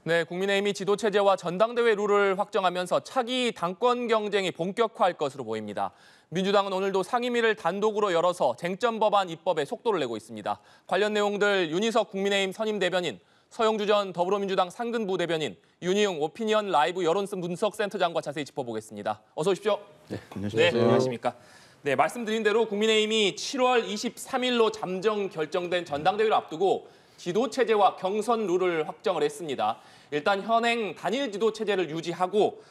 네, 국민의힘이 지도체제와 전당대회 룰을 확정하면서 차기 당권 경쟁이 본격화할 것으로 보입니다. 민주당은 오늘도 상임위를 단독으로 열어서 쟁점 법안 입법에 속도를 내고 있습니다. 관련 내용들 윤희석 국민의힘 선임 대변인, 서영주 전 더불어민주당 상근부 대변인, 윤희용 오피니언 라이브 여론슨 분석센터장과 자세히 짚어보겠습니다. 어서 오십시오. 네, 네, 안녕하십니까. 네, 말씀드린 대로 국민의힘이 7월 23일로 잠정 결정된 전당대회를 앞두고 지도체제와 경선 룰을 확정을 했습니다. 일단 현행 단일 지도체제를 유지하고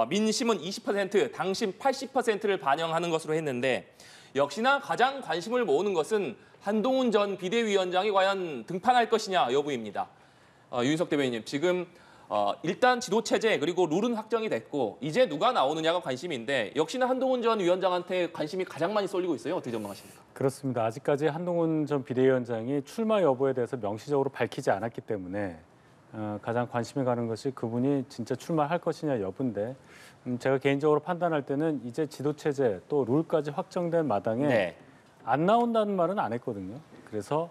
민심은 20%, 당심 80%를 반영하는 것으로 했는데 역시나 가장 관심을 모으는 것은 한동훈 전 비대위원장이 과연 등판할 것이냐 여부입니다. 윤희석 대변인님, 지금 일단 지도체제 그리고 룰은 확정이 됐고 이제 누가 나오느냐가 관심인데 역시나 한동훈 전 위원장한테 관심이 가장 많이 쏠리고 있어요. 어떻게 전망하십니까? 그렇습니다. 아직까지 한동훈 전 비대위원장이 출마 여부에 대해서 명시적으로 밝히지 않았기 때문에 가장 관심이 가는 것이 그분이 진짜 출마할 것이냐 여부인데 제가 개인적으로 판단할 때는 이제 지도체제 또 룰까지 확정된 마당에 안 나온다는 말은 안 했거든요. 그래서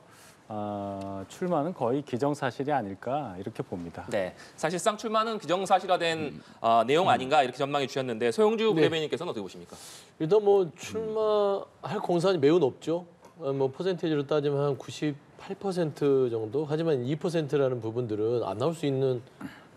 출마는 거의 기정사실이 아닐까 이렇게 봅니다. 네, 사실상 출마는 기정사실화된 내용 아닌가 이렇게 전망해 주셨는데 소영주 대변인께서는 어떻게 보십니까? 일단 뭐 출마할 공산이 매우 높죠. 뭐 퍼센테이지로 따지면 한 98% 정도. 하지만 2%라는 부분들은 안 나올 수 있는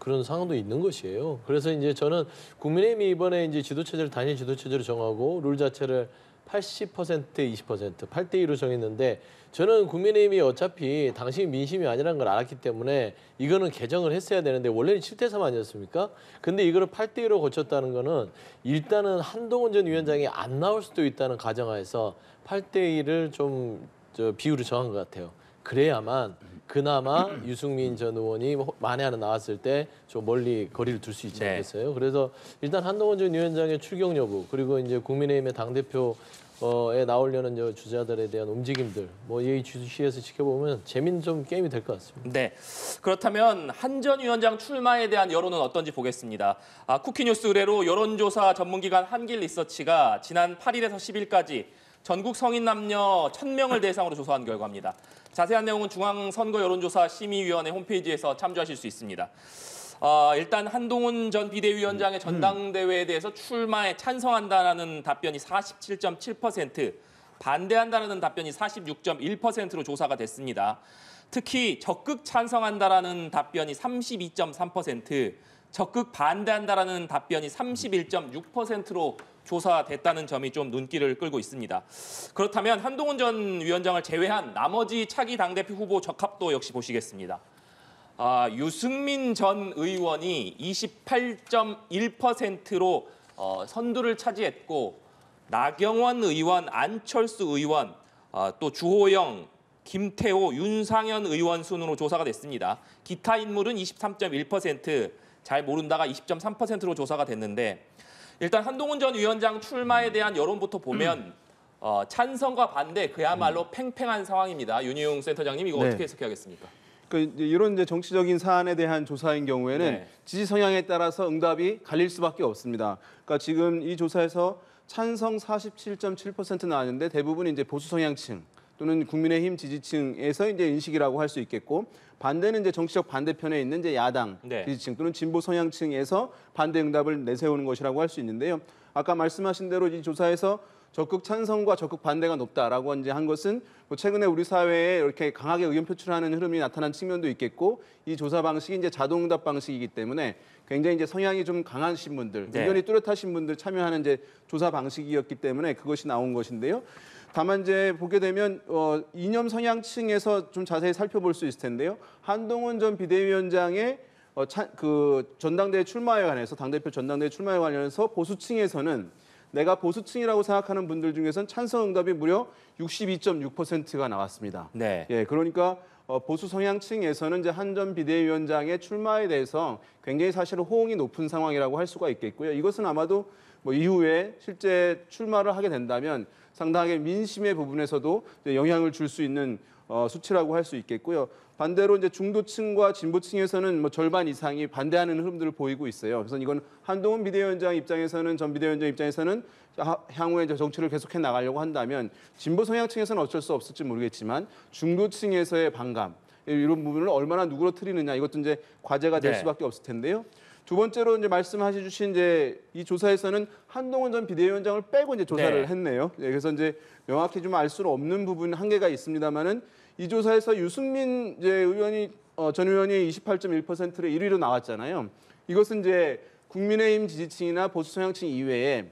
그런 상황도 있는 것이에요. 그래서 이제 저는 국민의힘이 이번에 이제 지도체제를 단일 지도체제로 정하고 룰 자체를 80%에 20%, 8대2로 정했는데 저는 국민의힘이 어차피 당시 민심이 아니라는 걸 알았기 때문에 이거는 개정을 했어야 되는데 원래는 7대3 아니었습니까? 근데 이거를 8대2로 고쳤다는 거는 일단은 한동훈 전 위원장이 안 나올 수도 있다는 가정하에서 8대2를 좀 비율을 정한 것 같아요. 그래야만 그나마 유승민 전 의원이 만에 하나 나왔을 때 좀 멀리 거리를 둘 수 있지 않겠어요? 그래서 일단 한동훈 전 위원장의 출격 여부 그리고 이제 국민의힘의 당대표에 나오려는 주자들에 대한 움직임들 뭐 예의주시해서 지켜보면 재밌는 좀 게임이 될 것 같습니다. 네, 그렇다면 한 전 위원장 출마에 대한 여론은 어떤지 보겠습니다. 쿠키뉴스 의뢰로 여론조사 전문기관 한길리서치가 지난 8일에서 10일까지 전국 성인 남녀 1,000명을 대상으로 조사한 결과입니다. 자세한 내용은 중앙선거여론조사 심의위원회 홈페이지에서 참조하실 수 있습니다. 일단 한동훈 전 비대위원장의 전당대회에 대해서 출마에 찬성한다는 답변이 47.7%, 반대한다는 답변이 46.1%로 조사가 됐습니다. 특히 적극 찬성한다는 답변이 32.3%, 적극 반대한다는 답변이 31.6%로 조사됐다는 점이 좀 눈길을 끌고 있습니다. 그렇다면 한동훈 전 위원장을 제외한 나머지 차기 당대표 후보 적합도 역시 보시겠습니다. 유승민 전 의원이 28.1%로 선두를 차지했고 나경원 의원, 안철수 의원, 또 주호영, 김태호, 윤상현 의원 순으로 조사가 됐습니다. 기타 인물은 23.1%, 잘 모른다가 20.3%로 조사가 됐는데 일단 한동훈 전 위원장 출마에 대한 여론부터 보면 찬성과 반대 그야말로 팽팽한 상황입니다. 윤희용 센터장님 이거 어떻게 해석해야겠습니까? 이런 정치적인 사안에 대한 조사인 경우에는 지지 성향에 따라서 응답이 갈릴 수밖에 없습니다. 그러니까 지금 이 조사에서 찬성 47.7% 나왔는데 대부분 이제 보수 성향층 또는 국민의힘 지지층에서 이제 인식이라고 할 수 있겠고 반대는 이제 정치적 반대편에 있는 이제 야당 지지층 또는 진보 성향층에서 반대 응답을 내세우는 것이라고 할 수 있는데요. 아까 말씀하신 대로 이 조사에서 적극 찬성과 적극 반대가 높다라고 이제 한 것은 최근에 우리 사회에 이렇게 강하게 의견 표출하는 흐름이 나타난 측면도 있겠고 이 조사 방식이 이제 자동응답 방식이기 때문에 굉장히 이제 성향이 좀 강하신 분들, 의견이 뚜렷하신 분들 참여하는 이제 조사 방식이었기 때문에 그것이 나온 것인데요. 다만 이제 보게 되면 이념 성향층에서 좀 자세히 살펴볼 수 있을 텐데요. 한동훈 전 비대위원장의 그 전당대회 출마에 관해서 당대표 전당대회 출마에 관련해서 보수층에서는 내가 보수층이라고 생각하는 분들 중에서는 찬성 응답이 무려 62.6%가 나왔습니다. 그러니까 보수 성향층에서는 이제 한 전 비대위원장의 출마에 대해서 굉장히 사실은 호응이 높은 상황이라고 할 수가 있겠고요. 이것은 아마도 뭐 이후에 실제 출마를 하게 된다면 상당하게 민심의 부분에서도 영향을 줄 수 있는 수치라고 할 수 있겠고요. 반대로 이제 중도층과 진보층에서는 뭐 절반 이상이 반대하는 흐름들을 보이고 있어요. 그래서 이건 한동훈 비대위원장 입장에서는 전 비대위원장 입장에서는 향후에 이제 정치를 계속해 나가려고 한다면 진보 성향층에서는 어쩔 수 없을지 모르겠지만 중도층에서의 반감 이런 부분을 얼마나 누그러뜨리느냐 이것도 이제 과제가 될 네. 수밖에 없을 텐데요. 두 번째로 이제 말씀하셔 주신 이제 이 조사에서는 한동훈 전 비대위원장을 빼고 이제 조사를 네. 했네요. 예, 그래서 이제 명확히 좀 알 수는 없는 부분 한계가 있습니다만은 이 조사에서 유승민 이제 의원이 전 의원이 28.1%로 1위로 나왔잖아요. 이것은 이제 국민의힘 지지층이나 보수 성향층 이외에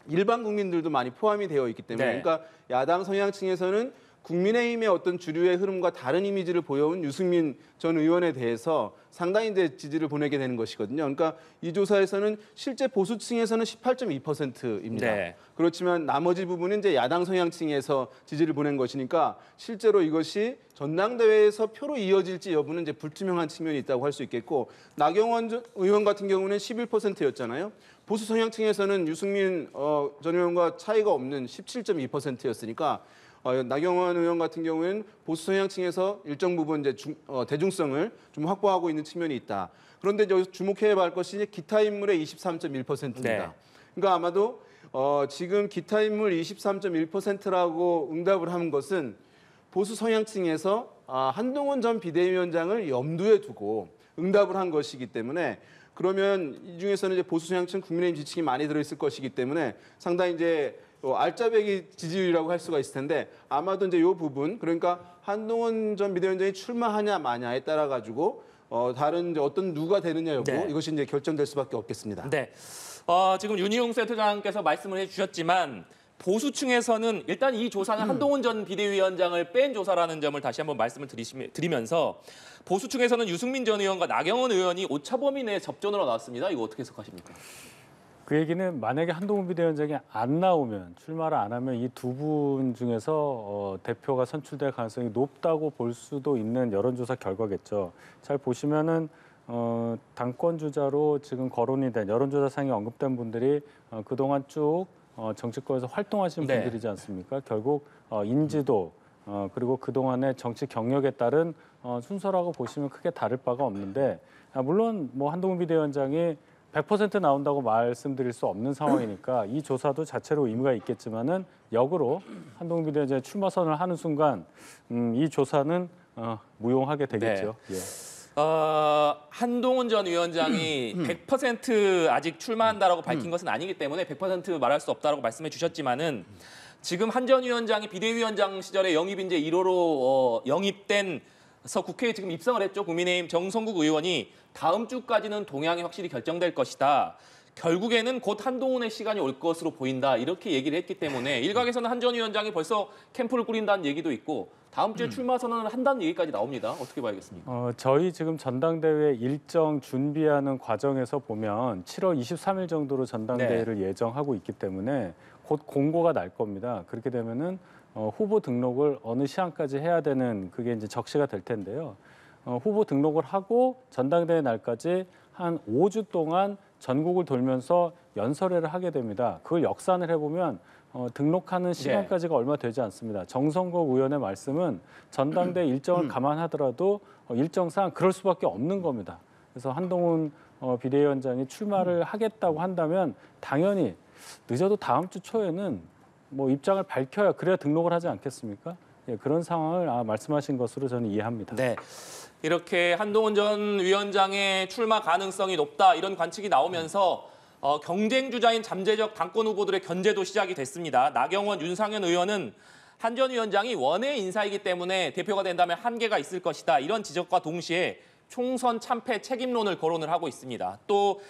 일반 국민들도 많이 포함이 되어 있기 때문에 네. 그러니까 야당 성향층에서는 국민의힘의 어떤 주류의 흐름과 다른 이미지를 보여온 유승민 전 의원에 대해서 상당히 이제 지지를 보내게 되는 것이거든요. 그러니까 이 조사에서는 실제 보수층에서는 18.2%입니다. 네. 그렇지만 나머지 부분은 이제 야당 성향층에서 지지를 보낸 것이니까 실제로 이것이 전당대회에서 표로 이어질지 여부는 이제 불투명한 측면이 있다고 할 수 있겠고 나경원 의원 같은 경우는 11%였잖아요. 보수 성향층에서는 유승민 전 의원과 차이가 없는 17.2%였으니까 나경원 의원 같은 경우에는 보수 성향층에서 일정 부분 이제 대중성을 좀 확보하고 있는 측면이 있다. 그런데 이제 주목해야 할 것이 이제 기타 인물의 23.1%입니다. 네. 그러니까 아마도 지금 기타 인물 23.1%라고 응답을 한 것은 보수 성향층에서 한동훈 전 비대위원장을 염두에 두고 응답을 한 것이기 때문에 그러면 이 중에서는 이제 보수 성향층 국민의힘 지지층이 많이 들어있을 것이기 때문에 상당히 이제 알짜배기 지지율이라고 할 수가 있을 텐데 아마도 이제 이 부분 그러니까 한동훈 전 비대위원장이 출마하냐 마냐에 따라 가지고 다른 이제 어떤 누가 되느냐 여부 네. 이것이 이제 결정될 수밖에 없겠습니다. 네. 지금 윤희용 센터장께서 말씀을 해주셨지만 보수층에서는 일단 이 조사는 한동훈 전 비대위원장을 뺀 조사라는 점을 다시 한번 말씀을 드리면서 보수층에서는 유승민 전 의원과 나경원 의원이 오차 범위 내 접전으로 나왔습니다. 이거 어떻게 해석하십니까? 그 얘기는 만약에 한동훈 비대위원장이 안 나오면 출마를 안 하면 이 두 분 중에서 대표가 선출될 가능성이 높다고 볼 수도 있는 여론조사 결과겠죠. 잘 보시면은 당권 주자로 지금 거론이 된 여론조사상에 언급된 분들이 그동안 쭉 정치권에서 활동하신 네. 분들이지 않습니까? 결국 인지도 그리고 그동안의 정치 경력에 따른 순서라고 보시면 크게 다를 바가 없는데 물론 뭐 한동훈 비대위원장이 100% 나온다고 말씀드릴 수 없는 상황이니까 이 조사도 자체로 의미가 있겠지만은 역으로 한동훈 비대위원장이 출마 선언을 하는 순간 이 조사는 무용하게 되겠죠. 예. 한동훈 전 위원장이 100% 아직 출마한다라고 밝힌 것은 아니기 때문에 100% 말할 수 없다라고 말씀해 주셨지만은 지금 한 전 위원장이 비대위원장 시절에 영입인재 1호로 영입돼서 국회에 지금 입성을 했죠. 국민의힘 정성국 의원이 다음 주까지는 동향이 확실히 결정될 것이다. 결국에는 곧 한동훈의 시간이 올 것으로 보인다. 이렇게 얘기를 했기 때문에 일각에서는 한 전 위원장이 벌써 캠프를 꾸린다는 얘기도 있고 다음 주에 출마 선언을 한다는 얘기까지 나옵니다. 어떻게 봐야겠습니까? 저희 지금 전당대회 일정 준비하는 과정에서 보면 7월 23일 정도로 전당대회를 예정하고 있기 때문에 곧 공고가 날 겁니다. 그렇게 되면은 후보 등록을 어느 시한까지 해야 되는 그게 이제 적시가 될 텐데요. 후보 등록을 하고 전당대회 날까지 한 5주 동안 전국을 돌면서 연설회를 하게 됩니다. 그걸 역산을 해보면 등록하는 시간까지가 얼마 되지 않습니다. 정성국 의원의 말씀은 전당대회 일정을 감안하더라도 일정상 그럴 수밖에 없는 겁니다. 그래서 한동훈 비대위원장이 출마를 하겠다고 한다면 당연히 늦어도 다음 주 초에는 뭐 입장을 밝혀야 그래야 등록을 하지 않겠습니까? 예, 그런 상황을 말씀하신 것으로 저는 이해합니다. 네. 이렇게 한동훈 전 위원장의 출마 가능성이 높다 이런 관측이 나오면서 경쟁 주자인 잠재적 당권 후보들의 견제도 시작이 됐습니다. 나경원, 윤상현 의원은 한 전 위원장이 원외 인사이기 때문에 대표가 된다면 한계가 있을 것이다. 이런 지적과 동시에 총선 참패 책임론을 거론을 하고 있습니다. 또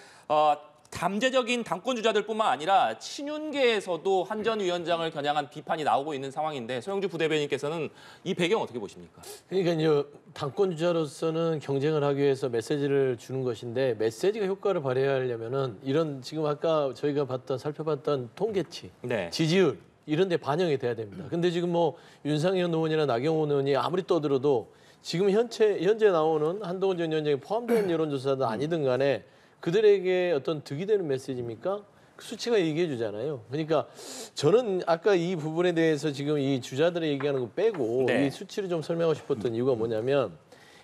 잠재적인 당권 주자들뿐만 아니라 친윤계에서도 한 전 위원장을 겨냥한 비판이 나오고 있는 상황인데 소영주 부대변인께서는 이 배경 어떻게 보십니까? 그러니까 이제 당권 주자로서는 경쟁을 하기 위해서 메시지를 주는 것인데 메시지가 효과를 발휘하려면은 이런 지금 아까 저희가 살펴봤던 통계치, 네. 지지율 이런 데 반영이 돼야 됩니다. 근데 지금 뭐 윤상현 의원이나 나경원 의원이 아무리 떠들어도 지금 현재 나오는 한동훈 전 위원장이 포함된 여론조사든 아니든 간에 그들에게 어떤 득이 되는 메시지입니까? 그 수치가 얘기해 주잖아요. 그러니까 저는 아까 이 부분에 대해서 지금 이 주자들이 얘기하는 거 빼고 네. 이 수치를 좀 설명하고 싶었던 이유가 뭐냐면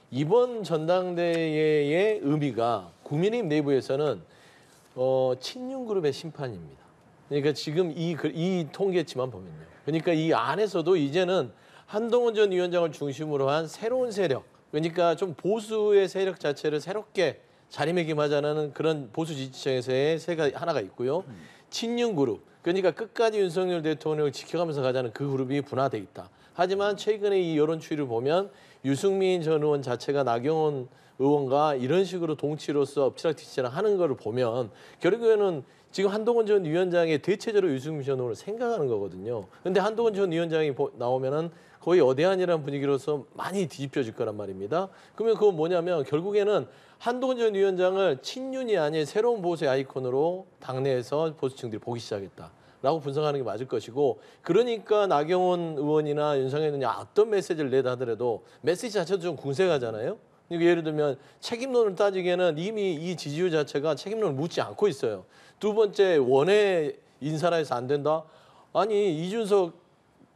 이번 전당대회의 의미가 국민의힘 내부에서는 친윤 그룹의 심판입니다. 그러니까 지금 이 통계치만 보면요. 그러니까 이 안에서도 이제는 한동훈 전 위원장을 중심으로 한 새로운 세력, 그러니까 좀 보수의 세력 자체를 새롭게 자리매김하자는 그런 보수 지지층에서의 하나가 있고요. 친윤 그룹, 그러니까 끝까지 윤석열 대통령을 지켜가면서 가자는 그 그룹이 분화돼 있다. 하지만 최근에 이 여론 추이를 보면 유승민 전 의원 자체가 나경원 의원과 이런 식으로 동치로서 엎치락뒤치락 하는 거를 보면 결국에는 지금 한동훈 전 위원장의 대체제로 유승민 전 의원을 생각하는 거거든요. 근데 한동훈 전 위원장이 나오면은 거의 어대한이라는 분위기로서 많이 뒤집혀질 거란 말입니다. 그러면 그건 뭐냐면 결국에는 한동훈 전 위원장을 친윤이 아닌 새로운 보수의 아이콘으로 당내에서 보수층들이 보기 시작했다라고 분석하는 게 맞을 것이고, 그러니까 나경원 의원이나 윤석열 의원이 어떤 메시지를 내다 하더라도 메시지 자체도 좀 궁색하잖아요. 그러니까 예를 들면 책임론을 따지기에는 이미 이 지지율 자체가 책임론을 묻지 않고 있어요. 두 번째, 원외 인사라 해서 안 된다? 아니 이준석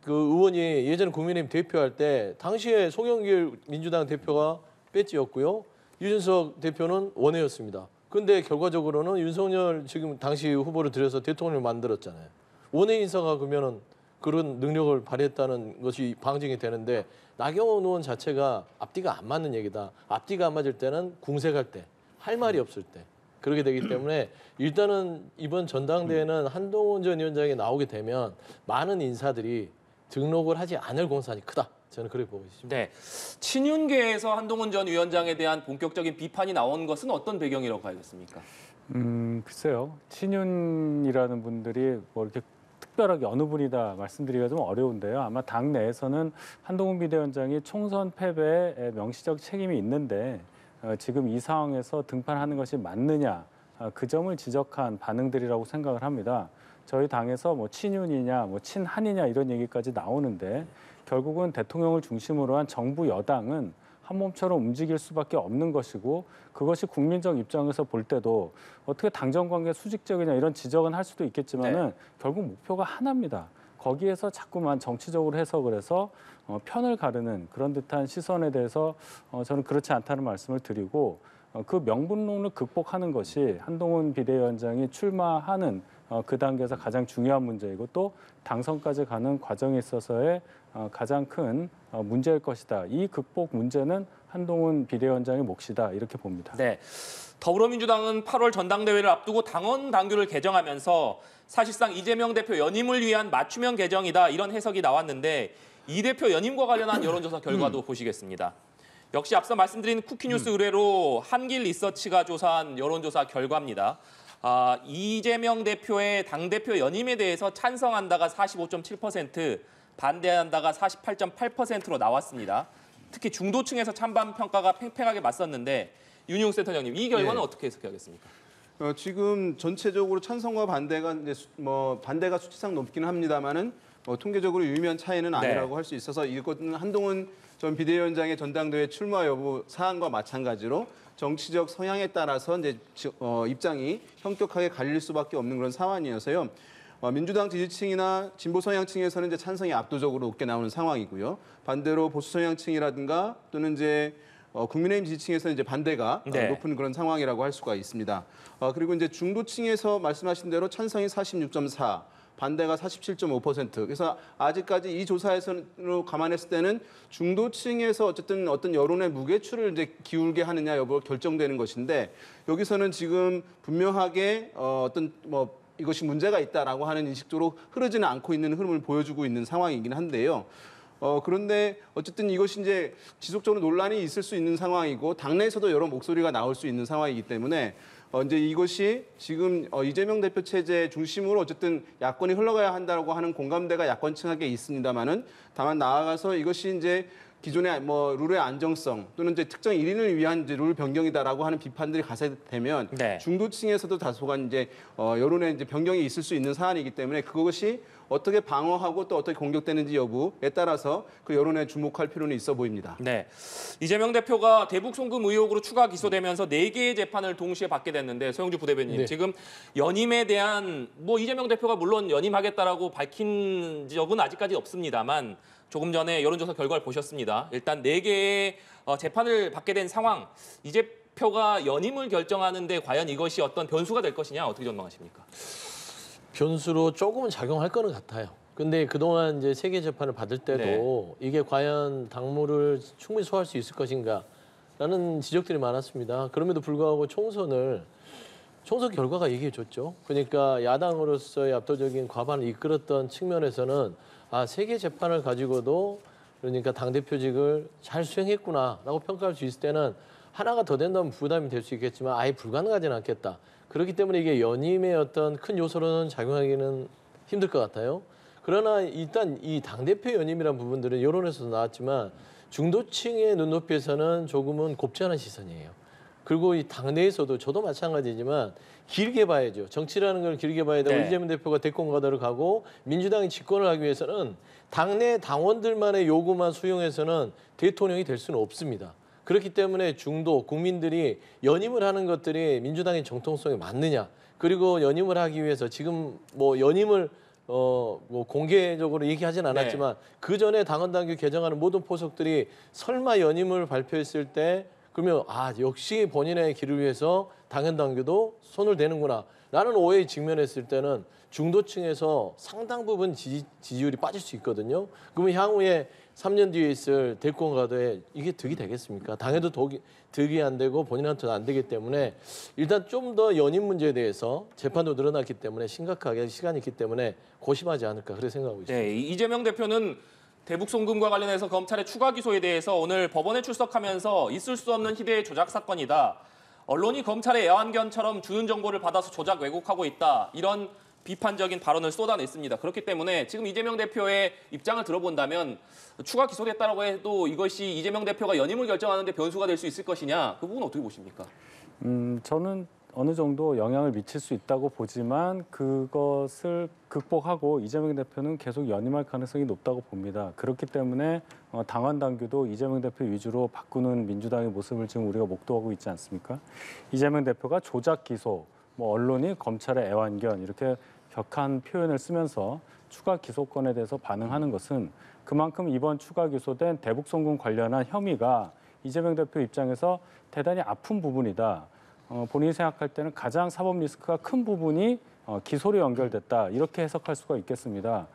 그 의원이 예전에 국민의힘 대표할 때 당시에 송영길 민주당 대표가 배지였고요. 유준석 대표는 원외였습니다. 근데 결과적으로는 윤석열 지금 당시 후보를 들여서 대통령을 만들었잖아요. 원외 인사가 그러면은 그런 능력을 발휘했다는 것이 방증이 되는데, 나경원 의원 자체가 앞뒤가 안 맞는 얘기다. 앞뒤가 안 맞을 때는 궁색할 때, 할 말이 없을 때 그렇게 되기 때문에 일단은 이번 전당대회는 한동훈 전 위원장이 나오게 되면 많은 인사들이 등록을 하지 않을 공산이 크다. 저는 그렇게 보고 있습니다. 네, 친윤계에서 한동훈 전 위원장에 대한 본격적인 비판이 나온 것은 어떤 배경이라고 봐야겠습니까? 글쎄요. 친윤이라는 분들이 뭐 이렇게 특별하게 어느 분이다 말씀드리기가 좀 어려운데요. 아마 당 내에서는 한동훈 비대위원장이 총선 패배에 명시적 책임이 있는데 지금 이 상황에서 등판하는 것이 맞느냐, 그 점을 지적한 반응들이라고 생각을 합니다. 저희 당에서 뭐 친윤이냐, 뭐 친한이냐 이런 얘기까지 나오는데 결국은 대통령을 중심으로 한 정부 여당은 한 몸처럼 움직일 수밖에 없는 것이고, 그것이 국민적 입장에서 볼 때도 어떻게 당정 관계 수직적이냐 이런 지적은 할 수도 있겠지만은 결국 목표가 하나입니다. 거기에서 자꾸만 정치적으로 해석을 해서 편을 가르는 그런 듯한 시선에 대해서 저는 그렇지 않다는 말씀을 드리고, 그 명분론을 극복하는 것이 한동훈 비대위원장이 출마하는 그 단계에서 가장 중요한 문제이고, 또 당선까지 가는 과정에 있어서의 가장 큰 문제일 것이다. 이 극복 문제는 한동훈 비대위원장의 몫이다. 이렇게 봅니다. 네, 더불어민주당은 8월 전당대회를 앞두고 당원 당규를 개정하면서 사실상 이재명 대표 연임을 위한 맞춤형 개정이다, 이런 해석이 나왔는데 이 대표 연임과 관련한 여론조사 결과도 보시겠습니다. 역시 앞서 말씀드린 쿠키뉴스 의뢰로 한길 리서치가 조사한 여론조사 결과입니다. 이재명 대표의 당대표 연임에 대해서 찬성한다가 45.7%, 반대한다가 48.8%로 나왔습니다. 특히 중도층에서 찬반 평가가 팽팽하게 맞섰는데, 윤희용 센터장님, 이 결과는 어떻게 해석하겠습니까? 지금 전체적으로 찬성과 반대가 이제 반대가 수치상 높기는 합니다만은 통계적으로 유의미한 차이는 아니라고 할 수 있어서, 이것은 한동훈 전 비대위원장의 전당대회 출마 여부 사안과 마찬가지로 정치적 성향에 따라서 이제 입장이 현격하게 갈릴 수밖에 없는 그런 상황이어서요. 민주당 지지층이나 진보 성향층에서는 이제 찬성이 압도적으로 높게 나오는 상황이고요. 반대로 보수 성향층이라든가 또는 이제 국민의힘 지지층에서는 이제 반대가 높은 그런 상황이라고 할 수가 있습니다. 그리고 이제 중도층에서 말씀하신 대로 찬성이 46.4, 반대가 47.5%. 그래서 아직까지 이 조사에서 감안했을 때는 중도층에서 어쨌든 어떤 여론의 무게추를 이제 기울게 하느냐 여부가 결정되는 것인데, 여기서는 지금 분명하게 어떤 이것이 문제가 있다라고 하는 인식적으로 흐르지는 않고 있는 흐름을 보여주고 있는 상황이긴 한데요. 그런데 어쨌든 이것이 이제 지속적으로 논란이 있을 수 있는 상황이고, 당내에서도 여러 목소리가 나올 수 있는 상황이기 때문에 이제 이것이 지금 이재명 대표 체제 중심으로 어쨌든 야권이 흘러가야 한다고 하는 공감대가 야권층에게 있습니다만은, 다만 나아가서 이것이 이제 기존의 룰의 안정성 또는 이제 특정 1인을 위한 이제 룰 변경이다라고 하는 비판들이 가세되면 중도층에서도 다소간 이제 여론의 이제 변경이 있을 수 있는 사안이기 때문에, 그것이 어떻게 방어하고 또 어떻게 공격되는지 여부에 따라서 그 여론에 주목할 필요는 있어 보입니다. 네, 이재명 대표가 대북 송금 의혹으로 추가 기소되면서 4개의 재판을 동시에 받게 됐는데, 서영주 부대변인, 지금 연임에 대한 이재명 대표가 물론 연임하겠다라고 밝힌 적은 아직까지 없습니다만, 조금 전에 여론조사 결과를 보셨습니다. 일단 4개의 재판을 받게 된 상황, 이 대표가 연임을 결정하는데 과연 이것이 어떤 변수가 될 것이냐, 어떻게 전망하십니까? 변수로 조금은 작용할 거는 같아요. 근데 그동안 이제 세계 재판을 받을 때도 이게 과연 당무를 충분히 소화할 수 있을 것인가라는 지적들이 많았습니다. 그럼에도 불구하고 총선 결과가 얘기해줬죠. 그러니까 야당으로서의 압도적인 과반을 이끌었던 측면에서는 세계 재판을 가지고도 그러니까 당대표직을 잘 수행했구나라고 평가할 수 있을 때는 하나가 더 된다면 부담이 될 수 있겠지만 아예 불가능하지는 않겠다. 그렇기 때문에 이게 연임의 어떤 큰 요소로는 작용하기는 힘들 것 같아요. 그러나 일단 이 당대표 연임이라는 부분들은 여론에서도 나왔지만 중도층의 눈높이에서는 조금은 곱지 않은 시선이에요. 그리고 이 당내에서도 저도 마찬가지지만 길게 봐야죠. 정치라는 걸 길게 봐야 되고 이재명 대표가 대권 가도를 가고 민주당이 집권을 하기 위해서는 당내 당원들만의 요구만 수용해서는 대통령이 될 수는 없습니다. 그렇기 때문에 중도 국민들이 연임을 하는 것들이 민주당의 정통성에 맞느냐, 그리고 연임을 하기 위해서 지금 뭐 연임을 뭐 공개적으로 얘기하진 않았지만 그 전에 당헌 당규 개정하는 모든 포석들이 설마 연임을 발표했을 때 그러면 역시 본인의 길을 위해서 당헌 당규도 손을 대는구나라는 오해에 직면했을 때는 중도층에서 상당 부분 지지율이 빠질 수 있거든요. 그러면 향후에 3년 뒤에 있을 대권 가도에 이게 득이 되겠습니까? 당에도 득이 안 되고 본인한테도 안 되기 때문에 일단 좀 더 연임 문제에 대해서 재판도 늘어났기 때문에 심각하게 시간이 있기 때문에 고심하지 않을까 그렇게 생각하고 있습니다. 네, 이재명 대표는 대북 송금과 관련해서 검찰의 추가 기소에 대해서 오늘 법원에 출석하면서 있을 수 없는 희대의 조작 사건이다. 언론이 검찰의 애완견처럼 주는 정보를 받아서 조작 왜곡하고 있다. 이런 비판적인 발언을 쏟아냈습니다. 그렇기 때문에 지금 이재명 대표의 입장을 들어본다면 추가 기소됐다고 해도 이것이 이재명 대표가 연임을 결정하는 데 변수가 될 수 있을 것이냐. 그 부분 어떻게 보십니까? 저는 어느 정도 영향을 미칠 수 있다고 보지만 그것을 극복하고 이재명 대표는 계속 연임할 가능성이 높다고 봅니다. 그렇기 때문에 당헌 당규도 이재명 대표 위주로 바꾸는 민주당의 모습을 지금 우리가 목도하고 있지 않습니까? 이재명 대표가 조작 기소, 뭐 언론이 검찰의 애완견 이렇게 격한 표현을 쓰면서 추가 기소권에 대해서 반응하는 것은 그만큼 이번 추가 기소된 대북 송금 관련한 혐의가 이재명 대표 입장에서 대단히 아픈 부분이다. 본인이 생각할 때는 가장 사법 리스크가 큰 부분이 기소로 연결됐다. 이렇게 해석할 수가 있겠습니다.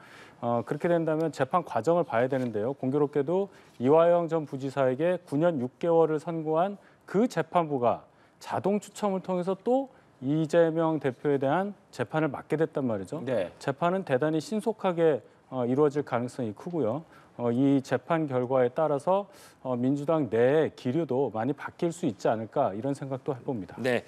그렇게 된다면 재판 과정을 봐야 되는데요. 공교롭게도 이화영 전 부지사에게 9년 6개월을 선고한 그 재판부가 자동 추첨을 통해서 또 이재명 대표에 대한 재판을 맡게 됐단 말이죠. 재판은 대단히 신속하게 이루어질 가능성이 크고요. 이 재판 결과에 따라서 민주당 내의 기류도 많이 바뀔 수 있지 않을까 이런 생각도 해봅니다. 네.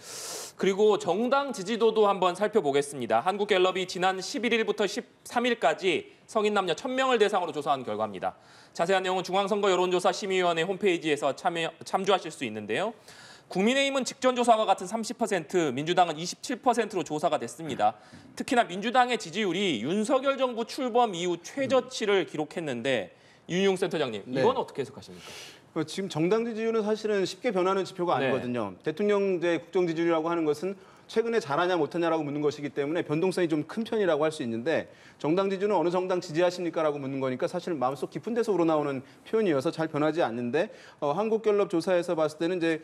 그리고 정당 지지도도 한번 살펴보겠습니다. 한국갤럽이 지난 11일부터 13일까지 성인 남녀 1,000명을 대상으로 조사한 결과입니다. 자세한 내용은 중앙선거 여론조사 심의위원회 홈페이지에서 참조하실 수 있는데요. 국민의힘은 직전 조사와 같은 30%, 민주당은 27%로 조사가 됐습니다. 특히나 민주당의 지지율이 윤석열 정부 출범 이후 최저치를 기록했는데 윤용 센터장님, 이건 어떻게 해석하십니까? 지금 정당 지지율은 사실은 쉽게 변하는 지표가 아니거든요. 대통령제 국정 지지율이라고 하는 것은 최근에 잘하냐 못하냐라고 묻는 것이기 때문에 변동성이 좀 큰 편이라고 할 수 있는데 정당 지지율은 어느 정당 지지하십니까라고 묻는 거니까 사실 마음속 깊은 데서 우러나오는 표현이어서 잘 변하지 않는데 한국갤럽 조사에서 봤을 때는 이제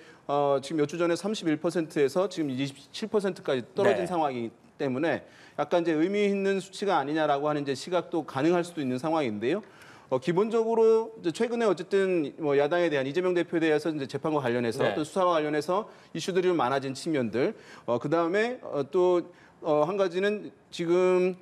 지금 몇 주 전에 31%에서 지금 27%까지 떨어진 상황이기 때문에 약간 이제 의미 있는 수치가 아니냐라고 하는 이제 시각도 가능할 수도 있는 상황인데요. 기본적으로 이제 최근에 어쨌든 뭐 야당에 대한 이재명 대표에 대해서 이제 재판과 관련해서 또 수사와 관련해서 이슈들이 좀 많아진 측면들. 그다음에 또 한 가지는 지금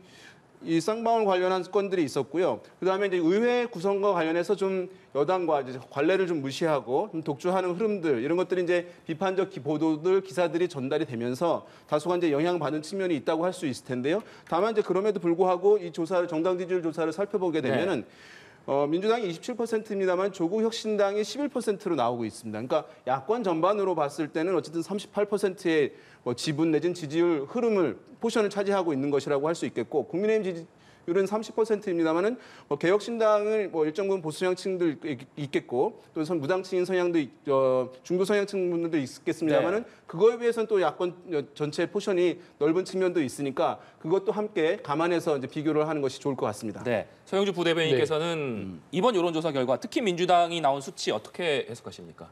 이 쌍방울 관련한 건들이 있었고요. 그다음에 이제 의회 구성과 관련해서 좀 여당과 이제 관례를 좀 무시하고 좀 독주하는 흐름들 이런 것들이 이제 비판적 보도들 기사들이 전달이 되면서 다소간 이제 영향받는 측면이 있다고 할 수 있을 텐데요. 다만 이제 그럼에도 불구하고 이 조사를 정당 지지율 조사를 살펴보게 되면은 민주당이 27%입니다만 조국혁신당이 11%로 나오고 있습니다. 그러니까 야권 전반으로 봤을 때는 어쨌든 38%의 지분 내진 지지율 흐름을 포션을 차지하고 있는 것이라고 할 수 있겠고 국민의힘 지지율은 30%입니다만은 개혁신당을 일정 부분 보수 성향층도 있겠고 또 무당층인 성향도 중도 성향층 분들도 있겠습니다만은 그거에 비해서는 또 야권 전체 포션이 넓은 측면도 있으니까 그것도 함께 감안해서 이제 비교를 하는 것이 좋을 것 같습니다. 네, 서영주 부대변인께서는 이번 여론조사 결과 특히 민주당이 나온 수치 어떻게 해석하십니까?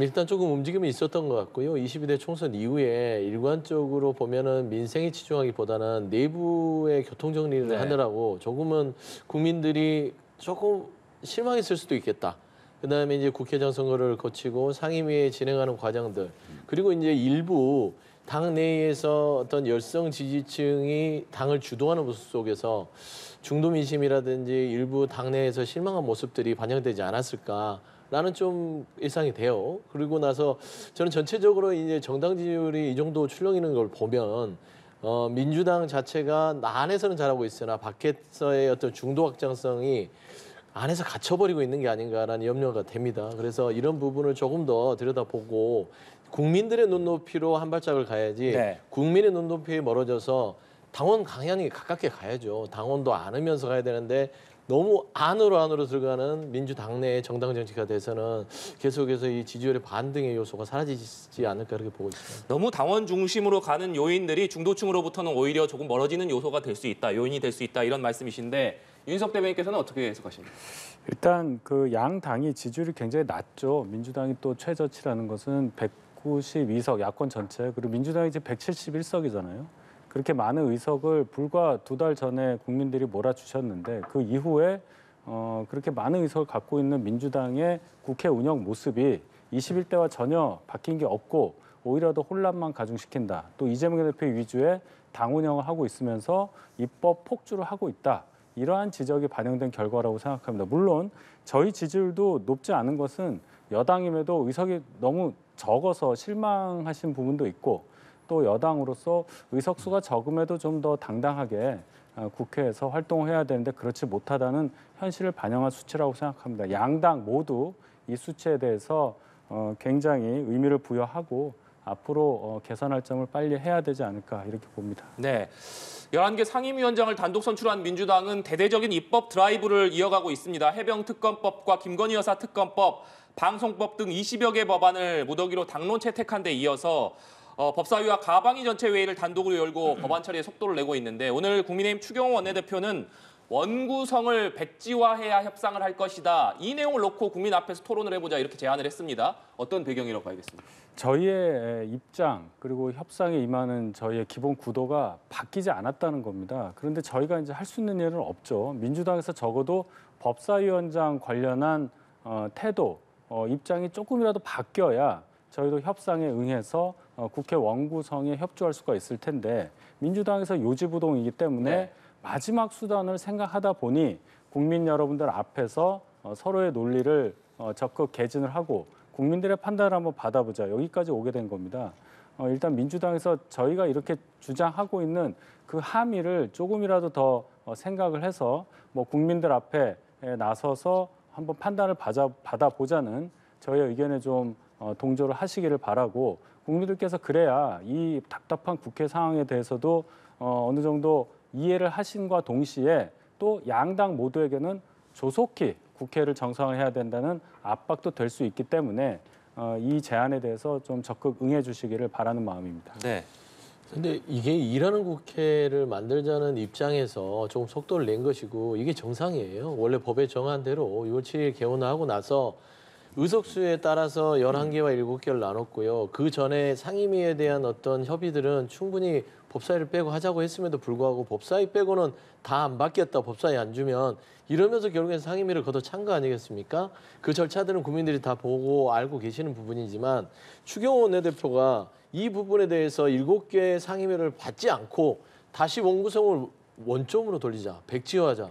일단 조금 움직임이 있었던 것 같고요. 22대 총선 이후에 일관적으로 보면은 민생에 치중하기보다는 내부의 교통 정리를 하느라고 판단하고 조금은 국민들이 조금 실망했을 수도 있겠다. 그다음에 이제 국회의장 선거를 거치고 상임위에 진행하는 과정들 그리고 이제 일부 당 내에서 어떤 열성 지지층이 당을 주도하는 모습 속에서 중도 민심이라든지 일부 당 내에서 실망한 모습들이 반영되지 않았을까라는 좀 예상이 돼요. 그리고 나서 저는 전체적으로 이제 정당 지지율이 이 정도 출렁이는 걸 보면 민주당 자체가 안에서는 잘하고 있으나 밖에서의 어떤 중도 확장성이 안에서 갇혀버리고 있는 게 아닌가라는 염려가 됩니다. 그래서 이런 부분을 조금 더 들여다보고 국민들의 눈높이로 한 발짝을 가야지 네. 국민의 눈높이에 멀어져서 당원 강연이 가깝게 가야죠. 당원도 안으면서 가야 되는데 너무 안으로 들어가는 민주당 내의 정당 정치가 돼서는 계속해서 이 지지율의 반등의 요소가 사라지지 않을까 그렇게 보고 있습니다. 너무 당원 중심으로 가는 요인들이 중도층으로부터는 오히려 조금 멀어지는 요소가 될 수 있다, 요인이 될 수 있다 이런 말씀이신데 윤석 대변인께서는 어떻게 해석하십니까? 일단 그 양 당이 지지율이 굉장히 낮죠. 민주당이 또 최저치라는 것은 192석 야권 전체 그리고 민주당이 이제 171석이잖아요. 그렇게 많은 의석을 불과 2달 전에 국민들이 몰아주셨는데 그 이후에 그렇게 많은 의석을 갖고 있는 민주당의 국회 운영 모습이 21대와 전혀 바뀐 게 없고 오히려 더 혼란만 가중시킨다. 또 이재명 대표 위주의 당 운영을 하고 있으면서 입법 폭주를 하고 있다. 이러한 지적이 반영된 결과라고 생각합니다. 물론 저희 지지율도 높지 않은 것은 여당임에도 의석이 너무 적어서 실망하신 부분도 있고 또 여당으로서 의석수가 적음에도 좀 더 당당하게 국회에서 활동을 해야 되는데 그렇지 못하다는 현실을 반영한 수치라고 생각합니다. 양당 모두 이 수치에 대해서 굉장히 의미를 부여하고 앞으로 개선할 점을 빨리 해야 되지 않을까 이렇게 봅니다. 네. 11개 상임위원장을 단독 선출한 민주당은 대대적인 입법 드라이브를 이어가고 있습니다. 해병특검법과 김건희 여사 특검법, 방송법 등 20여 개 법안을 무더기로 당론 채택한 데 이어서 법사위와 가방위 전체 회의를 단독으로 열고 법안 처리에 속도를 내고 있는데 오늘 국민의힘 추경호 원내대표는 원구성을 백지화해야 협상을 할 것이다. 이 내용을 놓고 국민 앞에서 토론을 해보자 이렇게 제안을 했습니다. 어떤 배경이라고 봐야겠습니까? 저희의 입장 그리고 협상에 임하는 저희의 기본 구도가 바뀌지 않았다는 겁니다. 그런데 저희가 이제 할 수 있는 일은 없죠. 민주당에서 적어도 법사위원장 관련한 태도, 입장이 조금이라도 바뀌어야 저희도 협상에 응해서 국회 원구성에 협조할 수가 있을 텐데 민주당에서 요지부동이기 때문에 네. 마지막 수단을 생각하다 보니 국민 여러분들 앞에서 서로의 논리를 적극 개진을 하고 국민들의 판단을 한번 받아보자. 여기까지 오게 된 겁니다. 일단 민주당에서 저희가 이렇게 주장하고 있는 그 함의를 조금이라도 더 생각을 해서 뭐 국민들 앞에 나서서 한번 판단을 받아보자는 저희의 의견에 좀 동조를 하시기를 바라고 국민들께서 그래야 이 답답한 국회 상황에 대해서도 어느 정도 이해를 하신과 동시에 또 양당 모두에게는 조속히 국회를 정상화해야 된다는 압박도 될 수 있기 때문에 이 제안에 대해서 좀 적극 응해 주시기를 바라는 마음입니다. 네. 근데 이게 일하는 국회를 만들자는 입장에서 조금 속도를 낸 것이고 이게 정상이에요. 원래 법에 정한 대로 6월 7일 개원하고 나서 의석수에 따라서 11개와 7개를 나눴고요. 그 전에 상임위에 대한 어떤 협의들은 충분히 법사위를 빼고 하자고 했음에도 불구하고 법사위 빼고는 다 안 받겠다. 법사위 안 주면 이러면서 결국엔 상임위를 걷어찬 거 아니겠습니까? 그 절차들은 국민들이 다 보고 알고 계시는 부분이지만 추경호 원내대표가 이 부분에 대해서 7개의 상임위를 받지 않고 다시 원구성을 원점으로 돌리자. 백지화하자.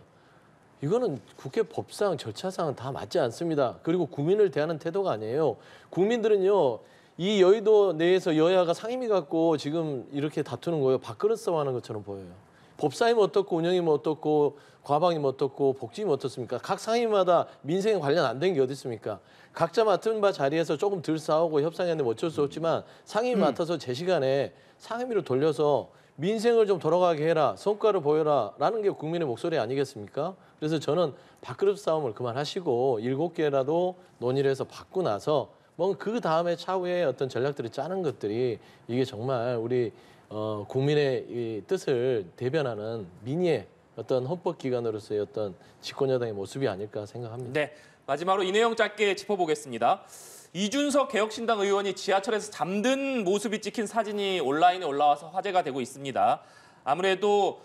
이거는 국회 법상 절차상 다 맞지 않습니다. 그리고 국민을 대하는 태도가 아니에요. 국민들은요. 이 여의도 내에서 여야가 상임위 갖고 지금 이렇게 다투는 거예요. 밥그릇 싸움하는 것처럼 보여요. 법사위면 어떻고 운영이면 어떻고 과방이면 어떻고 복지면 어떻습니까? 각 상임위마다 민생에 관련 안 된 게 어디 있습니까? 각자 맡은 바 자리에서 조금 덜 싸우고 협상했는데 어쩔 수 없지만 상임위 맡아서 제 시간에 상임위로 돌려서 민생을 좀 돌아가게 해라. 성과를 보여라. 라는 게 국민의 목소리 아니겠습니까? 그래서 저는 밥그릇 싸움을 그만하시고 7개라도 논의를 해서 받고 나서 뭐 그 다음에 차후에 어떤 전략들을 짜는 것들이 이게 정말 우리 국민의 이 뜻을 대변하는 민의의 어떤 헌법기관으로서의 어떤 집권여당의 모습이 아닐까 생각합니다. 네. 마지막으로 이 내용 짧게 짚어보겠습니다. 이준석 개혁신당 의원이 지하철에서 잠든 모습이 찍힌 사진이 온라인에 올라와서 화제가 되고 있습니다. 아무래도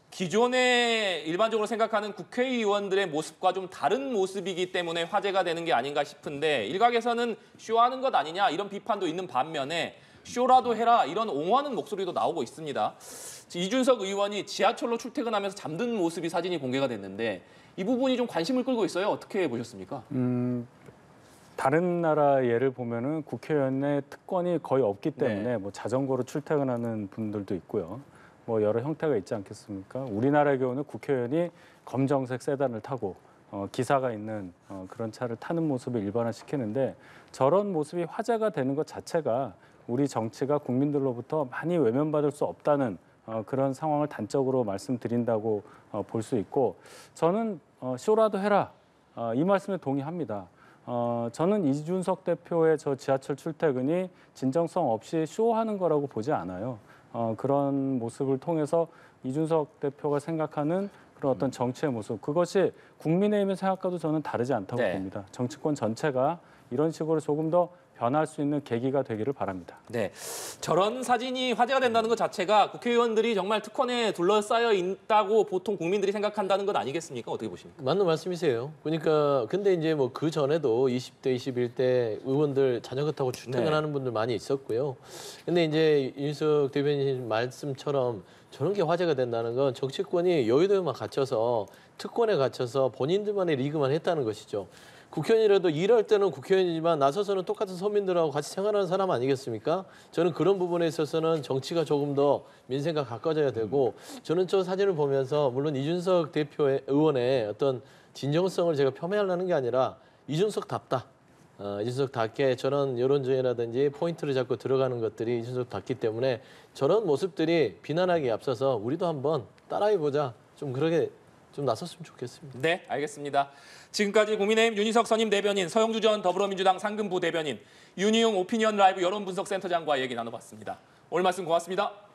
기존에 일반적으로 생각하는 국회의원들의 모습과 좀 다른 모습이기 때문에 화제가 되는 게 아닌가 싶은데 일각에서는 쇼하는 것 아니냐 이런 비판도 있는 반면에 쇼라도 해라 이런 옹호하는 목소리도 나오고 있습니다. 이준석 의원이 지하철로 출퇴근하면서 잠든 모습이 사진이 공개가 됐는데 이 부분이 좀 관심을 끌고 있어요. 어떻게 보셨습니까? 다른 나라 예를 보면은 국회의원의 특권이 거의 없기 때문에 네. 뭐 자전거로 출퇴근하는 분들도 있고요. 뭐 여러 형태가 있지 않겠습니까? 우리나라의 경우는 국회의원이 검정색 세단을 타고 기사가 있는 그런 차를 타는 모습을 일반화시키는데 저런 모습이 화제가 되는 것 자체가 우리 정치가 국민들로부터 많이 외면받을 수 없다는 그런 상황을 단적으로 말씀드린다고 볼 수 있고 저는 쇼라도 해라 이 말씀에 동의합니다. 저는 이준석 대표의 저 지하철 출퇴근이 진정성 없이 쇼하는 거라고 보지 않아요. 그런 모습을 통해서 이준석 대표가 생각하는 그런 어떤 정치의 모습 그것이 국민의힘의 생각과도 저는 다르지 않다고 네. 봅니다. 정치권 전체가 이런 식으로 조금 더 변할 수 있는 계기가 되기를 바랍니다. 네, 저런 사진이 화제가 된다는 것 자체가 국회의원들이 정말 특권에 둘러싸여 있다고 보통 국민들이 생각한다는 것 아니겠습니까? 어떻게 보십니까? 맞는 말씀이세요. 그러니까 근데 이제 뭐 그 전에도 20대, 21대 의원들 자전거 타고 출퇴근하는 분들 많이 있었고요. 근데 이제 윤석 대변인 말씀처럼 저런 게 화제가 된다는 건 정치권이 여의도에만 갇혀서 특권에 갇혀서 본인들만의 리그만 했다는 것이죠. 국회의원이라도 일할 때는 국회의원이지만 나서서는 똑같은 서민들하고 같이 생활하는 사람 아니겠습니까? 저는 그런 부분에 있어서는 정치가 조금 더 민생과 가까워져야 되고 저는 저 사진을 보면서 물론 이준석 대표의 의원의 어떤 진정성을 제가 폄훼하려는 게 아니라 이준석답다. 이준석답게 저런 여론조회라든지 포인트를 잡고 들어가는 것들이 이준석답기 때문에 저런 모습들이 비난하기에 앞서서 우리도 한번 따라해보자. 좀 그렇게 좀 나섰으면 좋겠습니다. 네, 알겠습니다. 지금까지 국민의힘 윤희석 선임 대변인, 서영주 전 더불어민주당 상근부 대변인, 윤희용 오피니언 라이브 여론분석센터장과 얘기 나눠봤습니다. 오늘 말씀 고맙습니다.